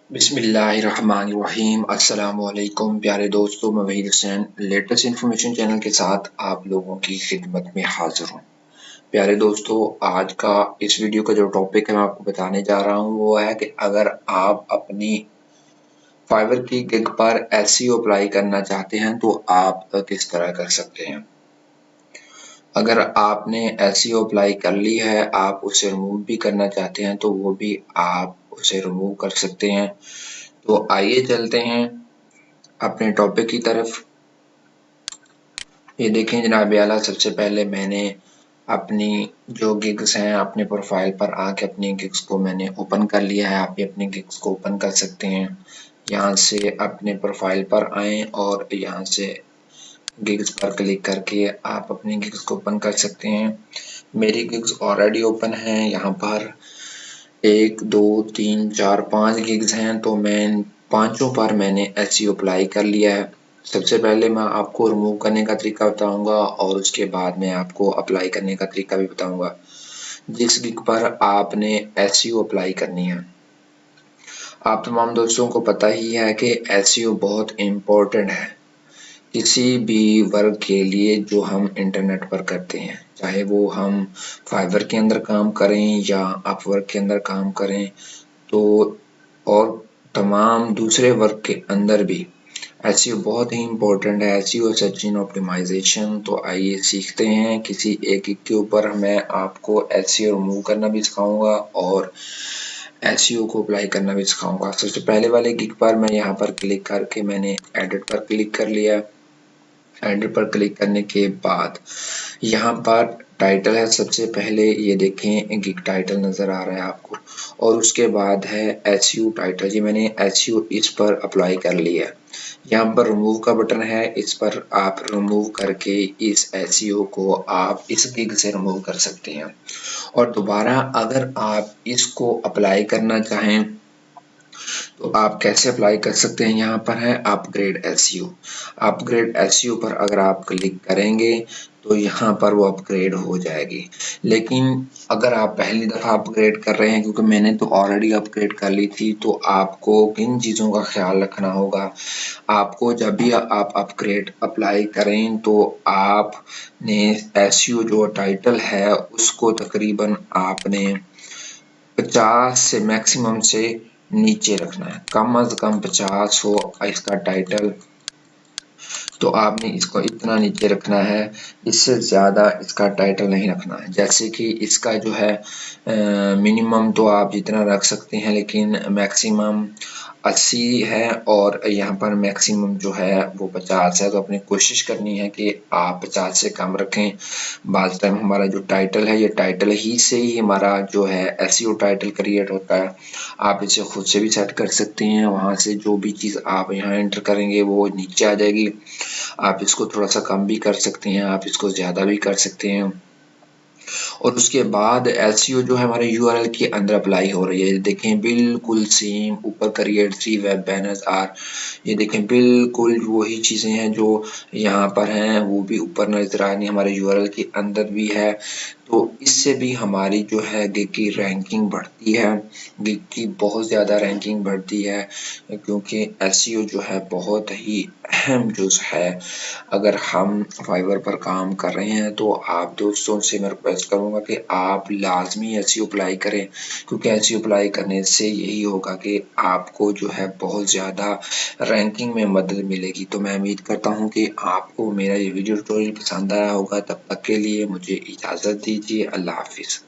बिस्मिल्लाहिर्रहमानिर्रहीम अस्सलामुअलैकुम प्यारे दोस्तों, मैं Waheed Hussain latest information channel के साथ आप लोगों की खिदमत में हाजिर हूँ। प्यारे दोस्तों, आज का इस वीडियो का जो टॉपिक है मैं आपको बताने जा रहा हूँ वो है कि अगर आप अपनी फाइवर की गिग पर एसईओ अप्लाई करना चाहते हैं तो आप किस तरह कर सकते हैं। अगर आपने एसईओ अप्लाई कर ली है, आप उसे रिमूव भी करना चाहते हैं तो वो भी आप उसे रिमूव कर सकते हैं। तो आइए चलते हैं अपने टॉपिक की तरफ। ये देखें जनाब आला, सबसे पहले मैंने अपनी जो गिग्स हैं अपने प्रोफाइल पर आके अपनी गिग्स को मैंने ओपन कर लिया है। आप भी अपनी गिग्स को ओपन कर सकते हैं। यहाँ से अपने प्रोफाइल पर आएं और यहाँ से गिग्स पर क्लिक करके आप अपनी गिग्स को ओपन कर सकते हैं। मेरी गिग्स ऑलरेडी ओपन हैं। यहाँ पर 1 2 3 4 5 गिग्स हैं, तो मैं पांचों पर मैंने एसईओ अप्लाई कर लिया है। सबसे पहले मैं आपको रिमूव करने का तरीका बताऊंगा और उसके बाद मैं आपको अप्लाई करने का तरीका भी बताऊंगा। जिस गिग पर आपने एसईओ अप्लाई करनी है, आप तमाम दोस्तों को पता ही है कि एसईओ बहुत इम्पोर्टेंट है किसी भी वर्क के लिए जो हम इंटरनेट पर करते हैं, चाहे वो हम फाइवर के अंदर काम करें या अपवर्क के अंदर काम करें, तो और तमाम दूसरे वर्क के अंदर भी एसईओ बहुत ही इम्पोर्टेंट है। SEO search engine optimisation. तो आइए सीखते हैं। किसी एक गिग के ऊपर मैं आपको एसईओ रिमूव करना भी सिखाऊंगा और एसईओ को अप्लाई करना भी सिखाऊंगा। सबसे पहले वाले गिग पर मैं यहाँ पर क्लिक करके मैंने एडिट पर क्लिक कर लिया। एडिट पर क्लिक करने के बाद यहाँ पर टाइटल है, सबसे पहले ये देखें गिग टाइटल नज़र आ रहा है आपको, और उसके बाद है एसईओ टाइटल। ये मैंने एसईओ इस पर अप्लाई कर लिया है। यहाँ पर रिमूव का बटन है, इस पर आप रिमूव करके इस एसईओ को आप इस गिग से रिमूव कर सकते हैं। और दोबारा अगर आप इसको अप्लाई करना चाहें तो आप कैसे अप्लाई कर सकते हैं। यहाँ पर है अपग्रेड एसईओ। अपग्रेड एसईओ पर अगर आप क्लिक करेंगे तो यहाँ पर वो अपग्रेड हो जाएगी। लेकिन अगर आप पहली दफ़ा अपग्रेड कर रहे हैं, क्योंकि मैंने तो ऑलरेडी अपग्रेड कर ली थी, तो आपको किन चीज़ों का ख्याल रखना होगा। आपको जब भी आप अपग्रेड अप्लाई करें तो आपने एसईओ जो टाइटल है उसको तकरीबन आपने 50 से मैक्सिमम से नीचे रखना है। कम अज कम 50 हो इसका टाइटल, तो आपने इसको इतना नीचे रखना है। इससे ज़्यादा इसका टाइटल नहीं रखना है। जैसे कि इसका जो है मिनिमम तो आप जितना रख सकते हैं, लेकिन मैक्सिमम 80 है और यहाँ पर मैक्सिमम जो है वो 50 है। तो अपनी कोशिश करनी है कि आप 50 से कम रखें। बाद टाइम हमारा जो टाइटल है, ये टाइटल ही से ही हमारा जो है एसईओ टाइटल क्रिएट होता है। आप इसे खुद से भी सेट कर सकते हैं। वहाँ से जो भी चीज़ आप यहाँ एंटर करेंगे वो नीचे आ जाएगी। आप इसको थोड़ा सा कम भी कर सकते हैं, आप इसको ज़्यादा भी कर सकते हैं। और उसके बाद एसईओ जो है हमारे यूआरएल के अंदर अप्लाई हो रही है। देखें बिल्कुल सेम ऊपर क्रिएट 3 वेब बैनर्स आर, ये देखें बिल्कुल वही चीज़ें हैं जो यहाँ पर हैं, वो भी ऊपर नजर आ रही है, हमारे यूआरएल के अंदर भी है। तो इससे भी हमारी जो है गिग की रैंकिंग बढ़ती है, गिग की बहुत ज़्यादा रैंकिंग बढ़ती है, क्योंकि एसईओ जो है बहुत ही अहम जुज़ है। अगर हम फाइवर पर काम कर रहे हैं तो आप दोस्तों से मैं रिक्वेस्ट करूंगा कि आप लाजमी एसईओ अप्लाई करें, क्योंकि एसईओ अप्लाई करने से यही होगा कि आपको जो है बहुत ज़्यादा रैंकिंग में मदद मिलेगी। तो मैं उम्मीद करता हूं कि आपको मेरा ये वीडियो ट्यूटोरियल पसंद आया होगा। तब तक के लिए मुझे इजाज़त दीजिए। अल्लाह हाफिज़।